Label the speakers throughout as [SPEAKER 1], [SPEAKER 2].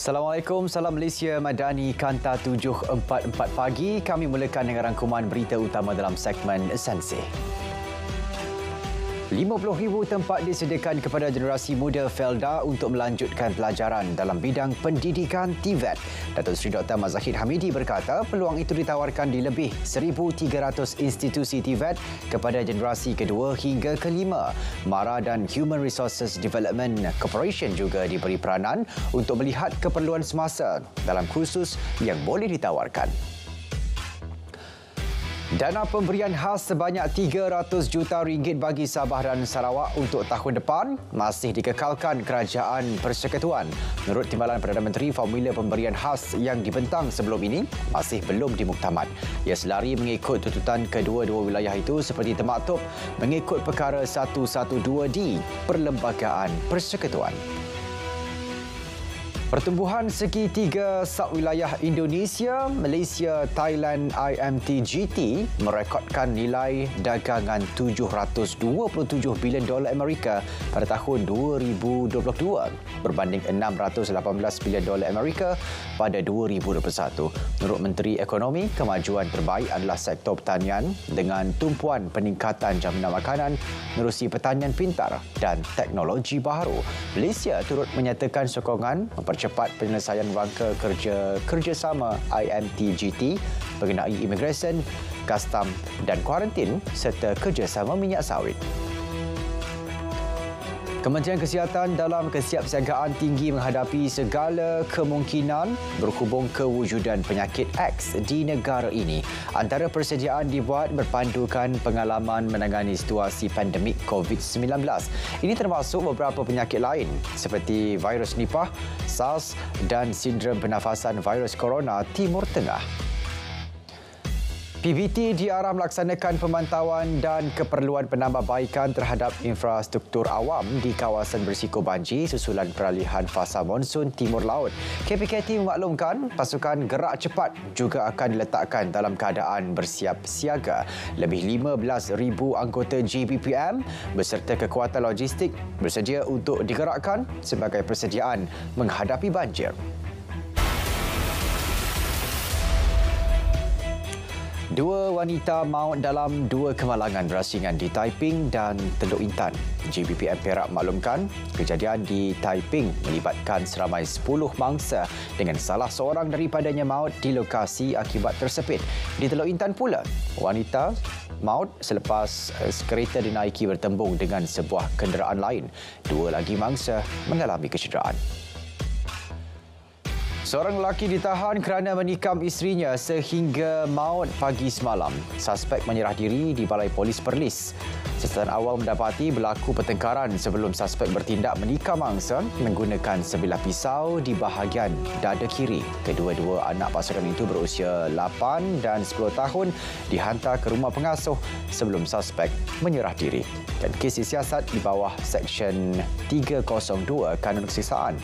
[SPEAKER 1] Assalamualaikum, salam Malaysia Madani, Kanta 744 pagi. Kami mulakan dengan rangkuman berita utama dalam segmen Esensi. 50,000 tempat disediakan kepada generasi muda Felda untuk melanjutkan pelajaran dalam bidang pendidikan TVET. Datuk Seri Dr. Mazahid Hamidi berkata peluang itu ditawarkan di lebih 1,300 institusi TVET kepada generasi kedua hingga kelima. MARA dan Human Resources Development Corporation juga diberi peranan untuk melihat keperluan semasa dalam kursus yang boleh ditawarkan. Dana pemberian khas sebanyak RM300 juta bagi Sabah dan Sarawak untuk tahun depan masih dikekalkan Kerajaan Persekutuan. Menurut Timbalan Perdana Menteri, formula pemberian khas yang dibentang sebelum ini masih belum dimuktamad. Ia selari mengikut tuntutan kedua-dua wilayah itu seperti termaktub mengikut Perkara 112D Perlembagaan Persekutuan. Pertumbuhan segitiga subwilayah Indonesia, Malaysia, Thailand IMTGT merekodkan nilai dagangan $727 bilion Amerika pada tahun 2022 berbanding $618 bilion Amerika pada 2021. Menurut Menteri Ekonomi, kemajuan terbaik adalah sektor pertanian dengan tumpuan peningkatan jaminan makanan, menerusi pertanian pintar dan teknologi baharu. Malaysia turut menyatakan sokongan mempercepat penyelesaian rangka kerjasama IMTGT mengenai imigresen, kastam dan kuarantin serta kerjasama minyak sawit. Kementerian Kesihatan dalam kesiapsiagaan tinggi menghadapi segala kemungkinan berhubung kewujudan penyakit X di negara ini. Antara persediaan dibuat berpandukan pengalaman menangani situasi pandemik COVID-19. Ini termasuk beberapa penyakit lain seperti virus Nipah, SARS dan sindrom pernafasan virus corona Timur Tengah. PBT diarah melaksanakan pemantauan dan keperluan penambahbaikan terhadap infrastruktur awam di kawasan berisiko banjir susulan peralihan fasa monsun Timur Laut. KPKT memaklumkan pasukan gerak cepat juga akan diletakkan dalam keadaan bersiap siaga. Lebih 15,000 anggota GBPM beserta kekuatan logistik bersedia untuk digerakkan sebagai persediaan menghadapi banjir. Dua wanita maut dalam dua kemalangan berasingan di Taiping dan Teluk Intan. GBPM Perak maklumkan kejadian di Taiping melibatkan seramai 10 mangsa dengan salah seorang daripadanya maut di lokasi akibat tersepit. Di Teluk Intan pula, wanita maut selepas kereta dinaiki bertembung dengan sebuah kenderaan lain. Dua lagi mangsa mengalami kecederaan. Seorang lelaki ditahan kerana menikam isterinya sehingga maut pagi semalam. Suspek menyerah diri di Balai Polis Perlis. Siasatan awal mendapati berlaku pertengkaran sebelum suspek bertindak menikam mangsa menggunakan sebilah pisau di bahagian dada kiri. Kedua-dua anak pasangan itu berusia 8 dan 10 tahun dihantar ke rumah pengasuh sebelum suspek menyerah diri. Dan kes disiasat di bawah Seksyen 302 Kanun Keseksaan.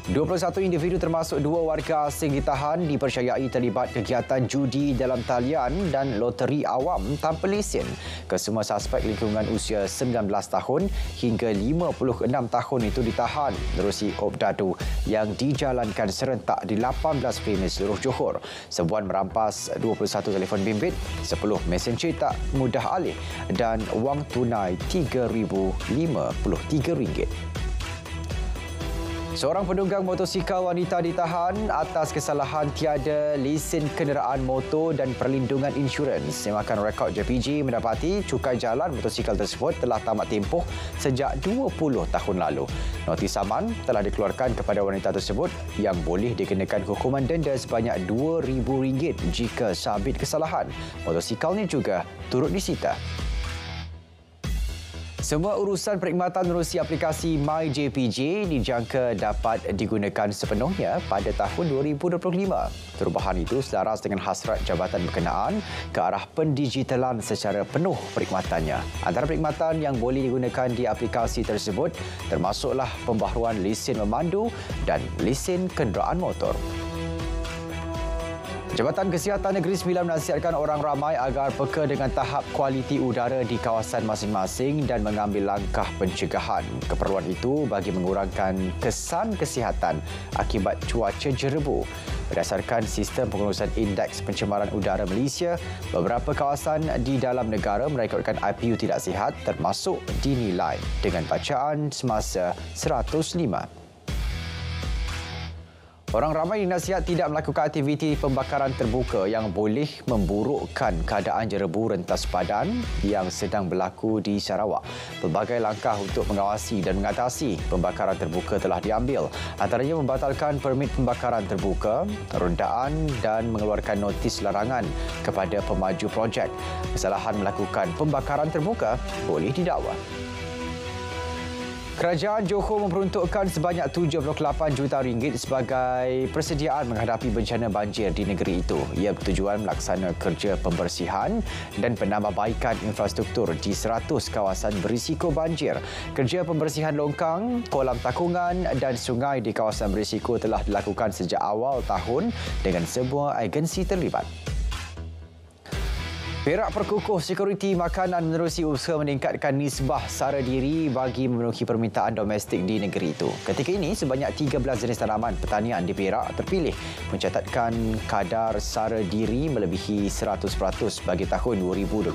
[SPEAKER 1] 21 individu termasuk 2 warga asing ditahan dipercayai terlibat kegiatan judi dalam talian dan loteri awam tanpa lesen. Kesemua suspek lingkungan usia 19 tahun hingga 56 tahun itu ditahan menerusi obdadu yang dijalankan serentak di 18 premis seluruh Johor. Sebuan merampas 21 telefon bimbit, 10 mesin cetak mudah alih dan wang tunai RM3,053. Seorang penunggang motosikal wanita ditahan atas kesalahan tiada lesen kenderaan motor dan perlindungan insurans. Semakan rekod JPJ mendapati cukai jalan motosikal tersebut telah tamat tempoh sejak 20 tahun lalu. Notis saman telah dikeluarkan kepada wanita tersebut yang boleh dikenakan hukuman denda sebanyak RM2,000 jika sabit kesalahan. Motosikalnya juga turut disita. Semua urusan perkhidmatan menerusi aplikasi MyJPJ dijangka dapat digunakan sepenuhnya pada tahun 2025. Perubahan itu selaras dengan hasrat jabatan berkenaan ke arah pendigitalan secara penuh perkhidmatannya. Antara perkhidmatan yang boleh digunakan di aplikasi tersebut termasuklah pembaharuan lesen memandu dan lesen kenderaan motor. Jabatan Kesihatan Negeri Sembilan menasihatkan orang ramai agar peka dengan tahap kualiti udara di kawasan masing-masing dan mengambil langkah pencegahan. Keperluan itu bagi mengurangkan kesan kesihatan akibat cuaca jerebu. Berdasarkan sistem pengurusan indeks pencemaran udara Malaysia, beberapa kawasan di dalam negara merekodkan IPU tidak sihat termasuk dinilai dengan bacaan semasa 105. Orang ramai dinasihat tidak melakukan aktiviti pembakaran terbuka yang boleh memburukkan keadaan jerebu rentas padan yang sedang berlaku di Sarawak. Pelbagai langkah untuk mengawasi dan mengatasi pembakaran terbuka telah diambil. Antaranya membatalkan permit pembakaran terbuka, rondaan dan mengeluarkan notis larangan kepada pemaju projek. Kesalahan melakukan pembakaran terbuka boleh didakwa. Kerajaan Johor memperuntukkan sebanyak RM78 juta sebagai persediaan menghadapi bencana banjir di negeri itu. Ia bertujuan melaksana kerja pembersihan dan penambahbaikan infrastruktur di 100 kawasan berisiko banjir. Kerja pembersihan longkang, kolam takungan dan sungai di kawasan berisiko telah dilakukan sejak awal tahun dengan semua agensi terlibat. Perak Perkukuh Sekuriti Makanan menerusi usaha meningkatkan nisbah sara diri bagi memenuhi permintaan domestik di negeri itu. Ketika ini, sebanyak 13 jenis tanaman pertanian di Perak terpilih mencatatkan kadar sara diri melebihi 100% bagi tahun 2022.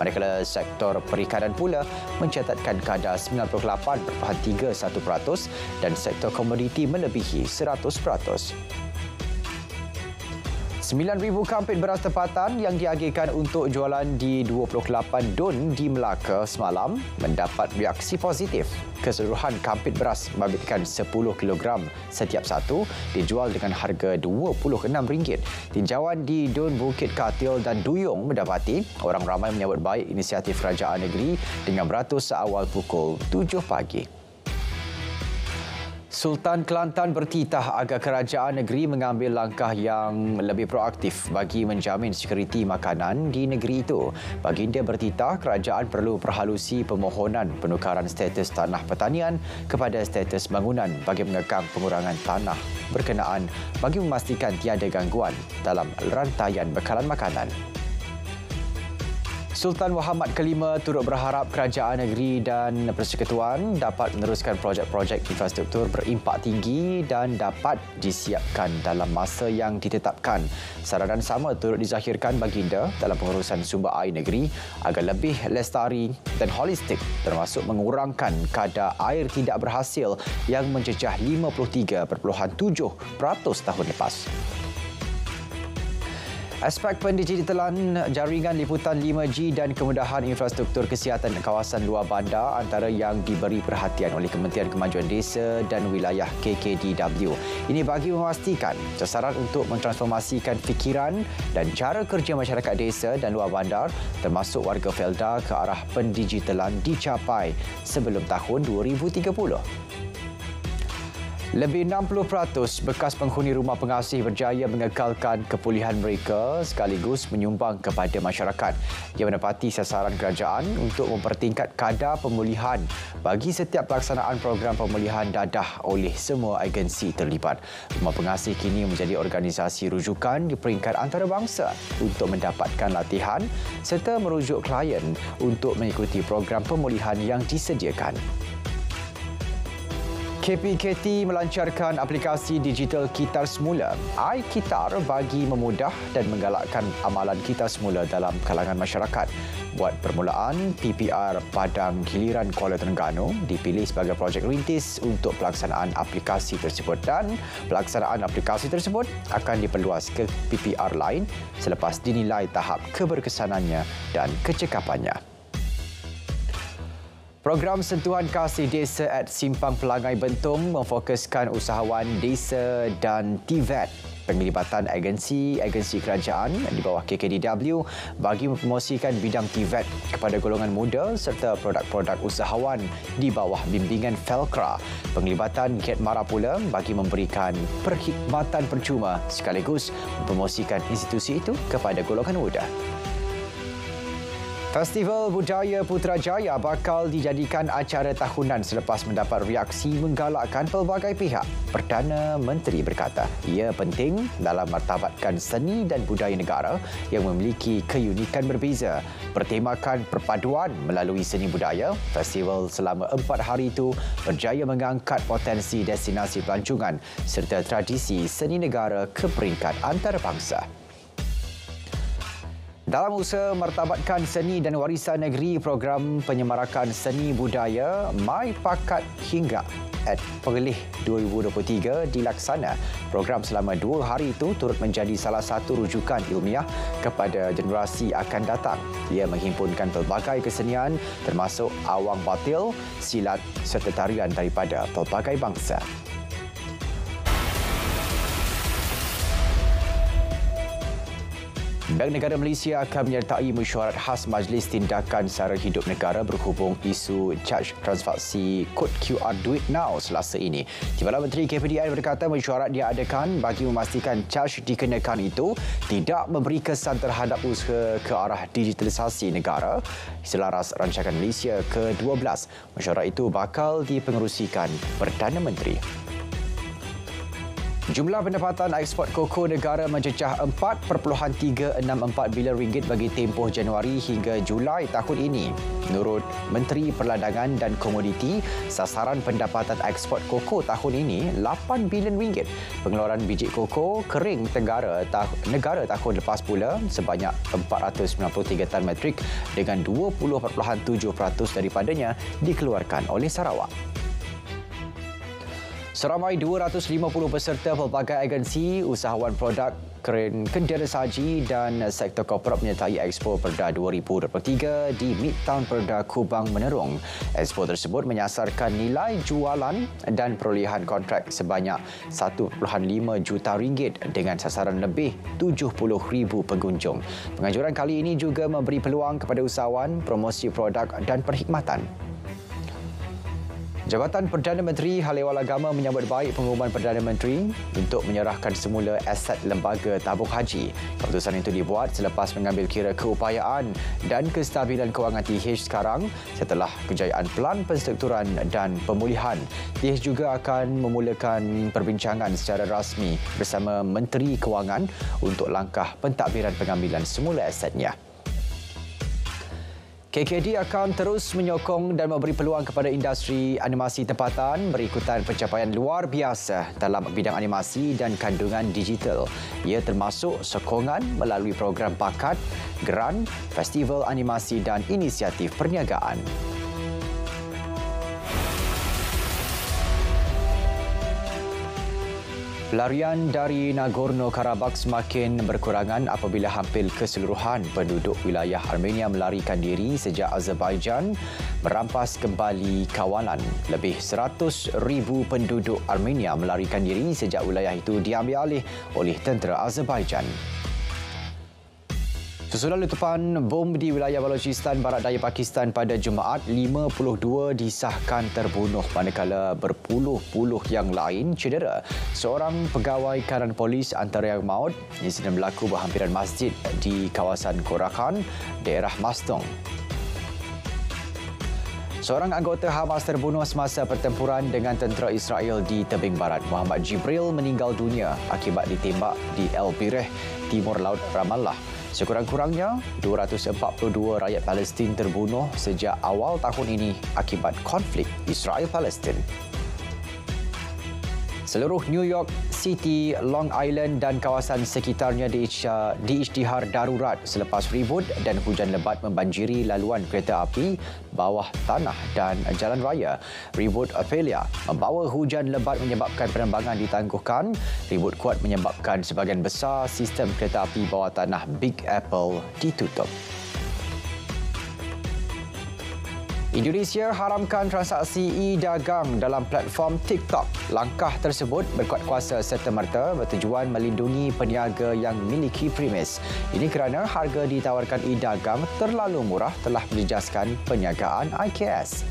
[SPEAKER 1] Manakala sektor perikanan pula mencatatkan kadar 98.31% dan sektor komoditi melebihi 100%. 9,000 kampit beras tempatan yang diagihkan untuk jualan di 28 Dun di Melaka semalam mendapat reaksi positif. Keseluruhan kampit beras membabitkan 10 kg setiap satu dijual dengan harga RM26. Tinjauan di Dun Bukit Katil dan Duyung mendapati orang ramai menyambut baik inisiatif kerajaan negeri dengan beratus seawal pukul 7 pagi. Sultan Kelantan bertitah agar kerajaan negeri mengambil langkah yang lebih proaktif bagi menjamin sekuriti makanan di negeri itu. Baginda bertitah kerajaan perlu perhalusi permohonan penukaran status tanah pertanian kepada status bangunan bagi mengekang pengurangan tanah berkenaan bagi memastikan tiada gangguan dalam rantaian bekalan makanan. Sultan Muhammad Kelima turut berharap kerajaan negeri dan persekutuan dapat meneruskan projek-projek infrastruktur berimpak tinggi dan dapat disiapkan dalam masa yang ditetapkan. Saranan sama turut dizahirkan baginda dalam pengurusan sumber air negeri agar lebih lestari dan holistik termasuk mengurangkan kadar air tidak berhasil yang menjejah 53.7% tahun lepas. Aspek pendigitalan jaringan liputan 5G dan kemudahan infrastruktur kesihatan kawasan luar bandar antara yang diberi perhatian oleh Kementerian Kemajuan Desa dan Wilayah KKDW. Ini bagi memastikan sasaran untuk mentransformasikan fikiran dan cara kerja masyarakat desa dan luar bandar termasuk warga Felda ke arah pendigitalan dicapai sebelum tahun 2030. Lebih 60% bekas penghuni rumah pengasih berjaya mengekalkan kepulihan mereka sekaligus menyumbang kepada masyarakat. Ia menepati sasaran kerajaan untuk mempertingkat kadar pemulihan bagi setiap pelaksanaan program pemulihan dadah oleh semua agensi terlibat. Rumah pengasih kini menjadi organisasi rujukan di peringkat antarabangsa untuk mendapatkan latihan serta merujuk klien untuk mengikuti program pemulihan yang disediakan. KPKT melancarkan aplikasi digital Kitar Semula, iKitar bagi memudah dan menggalakkan amalan kitar semula dalam kalangan masyarakat. Buat permulaan, PPR Padang Giliran Kuala Terengganu dipilih sebagai projek rintis untuk pelaksanaan aplikasi tersebut dan pelaksanaan aplikasi tersebut akan diperluas ke PPR lain selepas dinilai tahap keberkesanannya dan kecekapannya. Program Sentuhan Kasih Desa at Simpang Pelangai Bentung memfokuskan usahawan desa dan TVET. Penglibatan agensi kerajaan di bawah KKDW bagi mempromosikan bidang TVET kepada golongan muda serta produk-produk usahawan di bawah bimbingan Felcra. Penglibatan Get Mara pula bagi memberikan perkhidmatan percuma sekaligus mempromosikan institusi itu kepada golongan muda. Festival Budaya Putrajaya bakal dijadikan acara tahunan selepas mendapat reaksi menggalakkan pelbagai pihak. Perdana Menteri berkata, ia penting dalam martabatkan seni dan budaya negara yang memiliki keunikan berbeza. Bertemakan perpaduan melalui seni budaya, festival selama 4 hari itu berjaya mengangkat potensi destinasi pelancongan serta tradisi seni negara ke peringkat antarabangsa. Dalam usaha martabatkan seni dan warisan negeri, program penyemarakan seni budaya My Pakat Hingga Perlih 2023 dilaksana. Program selama 2 hari itu turut menjadi salah satu rujukan ilmiah kepada generasi akan datang. Ia menghimpunkan pelbagai kesenian termasuk awang batil, silat serta tarian daripada pelbagai bangsa. Bank Negara Malaysia akan menyertai mesyuarat khas Majlis Tindakan Sara Hidup Negara berhubung isu caj transaksi kod QR Duit Now Selasa ini. Timbalan Menteri KPDN berkata mesyuarat diadakan bagi memastikan caj dikenakan itu tidak memberi kesan terhadap usaha ke arah digitalisasi negara selaras rancangan Malaysia ke-12. Mesyuarat itu bakal dipengerusikan Perdana Menteri. Jumlah pendapatan ekspor koko negara mencecah 4.364 bilion ringgit bagi tempoh Januari hingga Julai tahun ini. Menurut Menteri Perlandangan dan Komoditi, sasaran pendapatan ekspor koko tahun ini 8 bilion ringgit. Pengeluaran biji koko kering negara tahun lepas pula sebanyak 493 tan metrik dengan 20.7% daripadanya dikeluarkan oleh Sarawak. Seramai 250 peserta pelbagai agensi, usahawan produk, kendera saji dan sektor korporat menyertai Expo Perda 2023 di Midtown Perda Kubang Menerung. Expo tersebut menyasarkan nilai jualan dan perolehan kontrak sebanyak 1.5 juta ringgit dengan sasaran lebih 70,000 pengunjung. Penganjuran kali ini juga memberi peluang kepada usahawan, promosi produk dan perkhidmatan. Jabatan Perdana Menteri Hal Ehwal Agama menyambut baik pengumuman Perdana Menteri untuk menyerahkan semula aset lembaga tabung haji. Keputusan itu dibuat selepas mengambil kira keupayaan dan kestabilan kewangan TH sekarang setelah kejayaan Pelan Penstrukturan dan Pemulihan. TH juga akan memulakan perbincangan secara rasmi bersama Menteri Kewangan untuk langkah pentadbiran pengambilan semula asetnya. KKD akan terus menyokong dan memberi peluang kepada industri animasi tempatan berikutan pencapaian luar biasa dalam bidang animasi dan kandungan digital. Ia termasuk sokongan melalui program bakat, geran, festival animasi dan inisiatif perniagaan. Pelarian dari Nagorno-Karabakh semakin berkurangan apabila hampir keseluruhan penduduk wilayah Armenia melarikan diri sejak Azerbaijan merampas kembali kawalan. Lebih 100,000 penduduk Armenia melarikan diri sejak wilayah itu diambil alih oleh tentera Azerbaijan. Susulan letupan bom di wilayah Balochistan, Barat Daya Pakistan pada Jumaat, 52 disahkan terbunuh manakala berpuluh-puluh yang lain cedera. Seorang pegawai kanan polis antara yang maut. Insiden berlaku berhampiran masjid di kawasan Korakan, daerah Mastong. Seorang anggota Hamas terbunuh semasa pertempuran dengan tentera Israel di tebing barat. Muhammad Jibril meninggal dunia akibat ditembak di El Bireh, Timur Laut Ramallah. Sekurang-kurangnya 242 rakyat Palestin terbunuh sejak awal tahun ini akibat konflik Israel-Palestin. Seluruh New York City, Long Island dan kawasan sekitarnya diisytihar darurat selepas ribut dan hujan lebat membanjiri laluan kereta api, bawah tanah dan jalan raya. Ribut Ophelia membawa hujan lebat menyebabkan penerbangan ditangguhkan. Ribut kuat menyebabkan sebahagian besar sistem kereta api bawah tanah Big Apple ditutup. Indonesia haramkan transaksi e-dagang dalam platform TikTok. Langkah tersebut berkuat kuasa serta-merta bertujuan melindungi peniaga yang memiliki premis. Ini kerana harga ditawarkan e-dagang terlalu murah telah menjejaskan perniagaan IKS.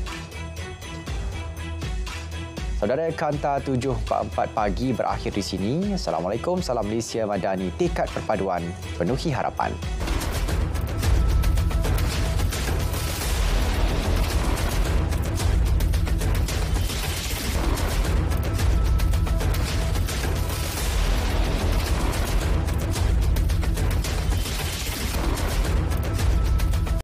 [SPEAKER 1] Saudara, Kanta 7.44 pagi berakhir di sini. Assalamualaikum, salam Malaysia Madani, tekad perpaduan, penuhi harapan.